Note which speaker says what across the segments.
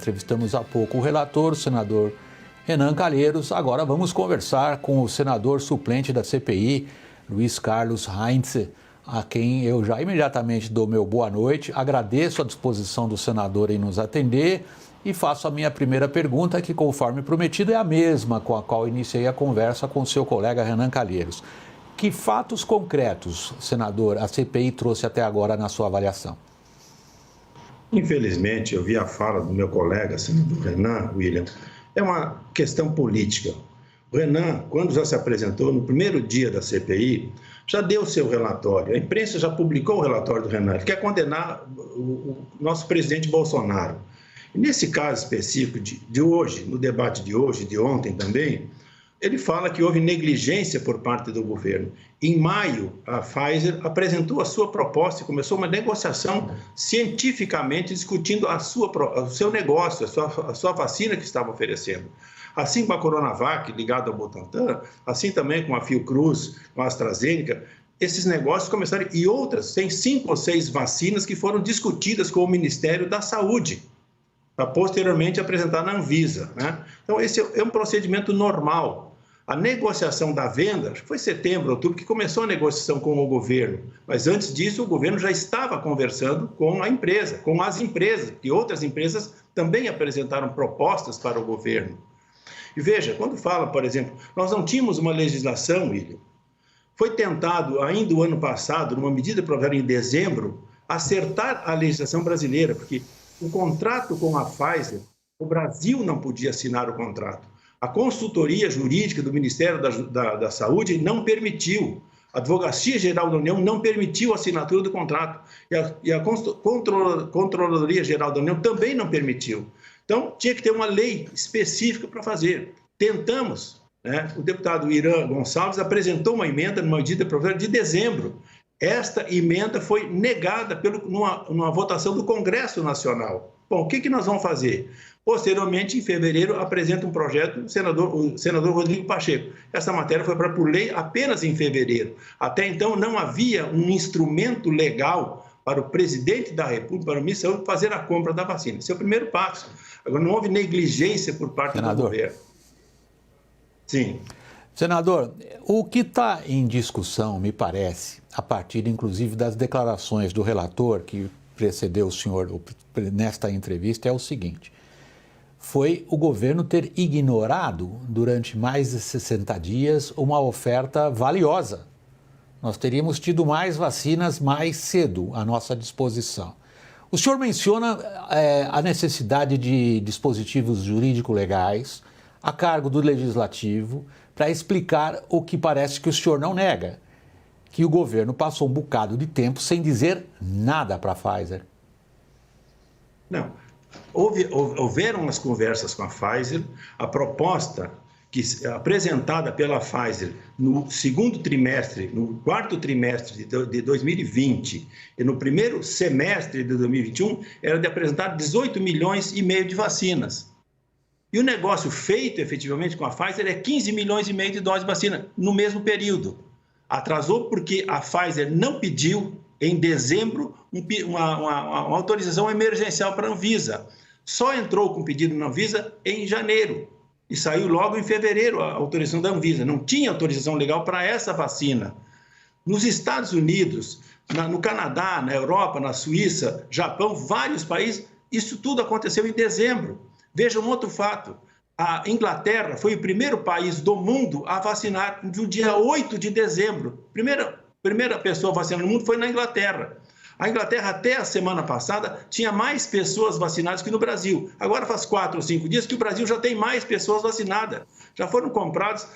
Speaker 1: Entrevistamos há pouco o relator, o senador Renan Calheiros. Agora vamos conversar com o senador suplente da CPI, Luiz Carlos Reintze, a quem eu já imediatamente dou meu boa noite. Agradeço a disposição do senador em nos atender e faço a minha primeira pergunta, que, conforme prometido, é a mesma com a qual iniciei a conversa com o seu colega Renan Calheiros. Que fatos concretos, senador, a CPI trouxe até agora na sua avaliação?
Speaker 2: Infelizmente, eu vi a fala do meu colega, senador Renan, William, é uma questão política. O Renan, quando já se apresentou no primeiro dia da CPI, já deu o seu relatório. A imprensa já publicou o relatório do Renan. Ele quer condenar o nosso presidente Bolsonaro. E nesse caso específico de hoje, no debate de hoje, de ontem também, ele fala que houve negligência por parte do governo. Em maio, a Pfizer apresentou a sua proposta e começou uma negociação cientificamente discutindo o seu negócio, a sua vacina que estava oferecendo. Assim com a Coronavac, ligada ao Butantan, assim também com a Fiocruz, com a AstraZeneca, esses negócios começaram, e outras, tem 5 ou 6 vacinas que foram discutidas com o Ministério da Saúde, para posteriormente apresentar na Anvisa, né? Então, esse é um procedimento normal. A negociação da venda, acho que foi setembro, outubro, que começou a negociação com o governo. Mas antes disso, o governo já estava conversando com a empresa, com as empresas, que outras empresas também apresentaram propostas para o governo. E veja, quando fala, por exemplo, nós não tínhamos uma legislação, William. Foi tentado, ainda o ano passado, numa medida aprovada em dezembro, acertar a legislação brasileira, porque o contrato com a Pfizer, o Brasil não podia assinar o contrato. A consultoria jurídica do Ministério da Saúde não permitiu. A Advocacia Geral da União não permitiu a assinatura do contrato. E a Controladoria Geral da União também não permitiu. Então, tinha que ter uma lei específica para fazer. Tentamos, né? O deputado Irã Gonçalves apresentou uma emenda numa medida provisória de dezembro. Esta emenda foi negada numa votação do Congresso Nacional. Bom, o que nós vamos fazer? Posteriormente, em fevereiro, apresenta um projeto o senador Rodrigo Pacheco. Essa matéria foi por lei apenas em fevereiro. Até então, não havia um instrumento legal para o presidente da República, para o ministro da Saúde, fazer a compra da vacina. Esse é o primeiro passo. Agora, não houve negligência por parte do governo. Sim.
Speaker 1: Senador, o que está em discussão, me parece, a partir, inclusive, das declarações do relator que precedeu o senhor nesta entrevista, é o seguinte: foi o governo ter ignorado durante mais de 60 dias uma oferta valiosa. Nós teríamos tido mais vacinas mais cedo à nossa disposição. O senhor menciona a necessidade de dispositivos jurídico-legais a cargo do Legislativo para explicar o que parece que o senhor não nega, que o governo passou um bocado de tempo sem dizer nada para a Pfizer.
Speaker 2: Não. Houveram as conversas com a Pfizer, a proposta apresentada pela Pfizer no segundo trimestre, no quarto trimestre de 2020 e no primeiro semestre de 2021 era de apresentar 18 milhões e meio de vacinas. E o negócio feito efetivamente com a Pfizer é 15 milhões e meio de doses de vacina no mesmo período. Atrasou porque a Pfizer não pediu, em dezembro, uma autorização emergencial para a Anvisa. Só entrou com pedido na Anvisa em janeiro e saiu logo em fevereiro a autorização da Anvisa. Não tinha autorização legal para essa vacina. Nos Estados Unidos, no Canadá, na Europa, na Suíça, Japão, vários países, isso tudo aconteceu em dezembro. Veja um outro fato. A Inglaterra foi o primeiro país do mundo a vacinar no dia 8 de dezembro. Primeira pessoa vacinada no mundo foi na Inglaterra. A Inglaterra, até a semana passada, tinha mais pessoas vacinadas que no Brasil. Agora faz 4 ou 5 dias que o Brasil já tem mais pessoas vacinadas. Já foram comprados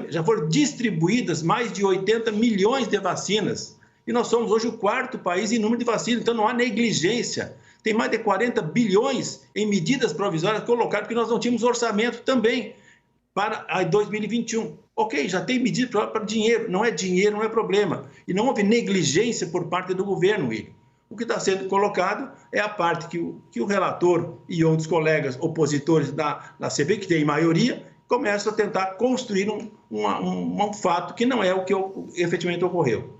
Speaker 2: já foram distribuídas mais de 80 milhões de vacinas. E nós somos hoje o 4º país em número de vacinas, então não há negligência. Tem mais de 40 bilhões em medidas provisórias colocadas, porque nós não tínhamos orçamento também para 2021. Ok, já tem medida para dinheiro, não é problema. E não houve negligência por parte do governo, William. O que está sendo colocado é a parte que o relator e outros colegas opositores da CPI, que tem maioria, começam a tentar construir um fato que não é o que efetivamente ocorreu.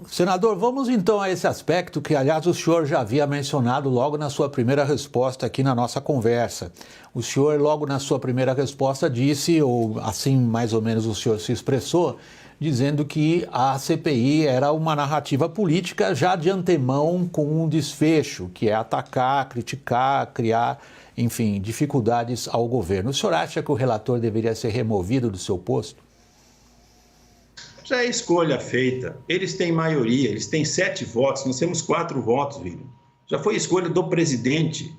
Speaker 1: Senador, vamos então a esse aspecto que, aliás, o senhor já havia mencionado logo na sua primeira resposta aqui na nossa conversa. O senhor, logo na sua primeira resposta, disse, ou assim mais ou menos o senhor se expressou, dizendo que a CPI era uma narrativa política já de antemão com um desfecho, que é atacar, criticar, criar, enfim, dificuldades ao governo. O senhor acha que o relator deveria ser removido do seu posto?
Speaker 2: Já é escolha feita. Eles têm maioria, eles têm 7 votos, nós temos 4 votos, William. Já foi escolha do presidente.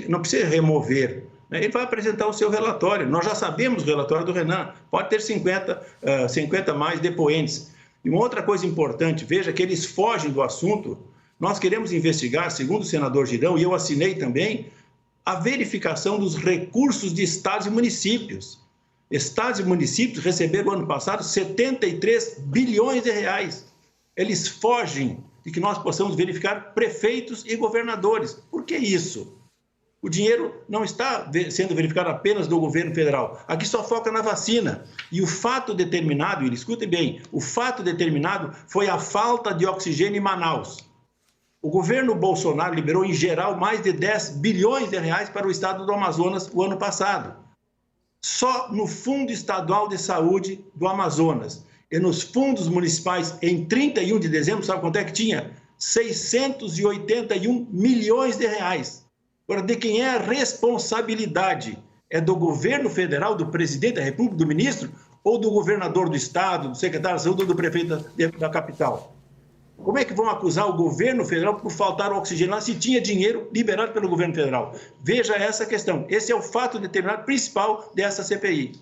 Speaker 2: Não precisa remover. Ele vai apresentar o seu relatório. Nós já sabemos o relatório do Renan. Pode ter 50 mais depoentes. E uma outra coisa importante, veja que eles fogem do assunto. Nós queremos investigar, segundo o senador Girão, e eu assinei também, a verificação dos recursos de estados e municípios. Estados e municípios receberam no ano passado 73 bilhões de reais. Eles fogem de que nós possamos verificar prefeitos e governadores. Por que isso? O dinheiro não está sendo verificado apenas do governo federal. Aqui só foca na vacina. E o fato determinado, e escutem bem, o fato determinado foi a falta de oxigênio em Manaus. O governo Bolsonaro liberou, em geral, mais de 10 bilhões de reais para o estado do Amazonas o ano passado. Só no Fundo Estadual de Saúde do Amazonas e nos fundos municipais, em 31 de dezembro, sabe quanto é que tinha? 681 milhões de reais. Agora, de quem é a responsabilidade? É do governo federal, do presidente da República, do ministro, ou do governador do estado, do secretário de saúde ou do prefeito da capital? Como é que vão acusar o governo federal por faltar oxigênio lá se tinha dinheiro liberado pelo governo federal? Veja essa questão. Esse é o fato determinado principal dessa CPI.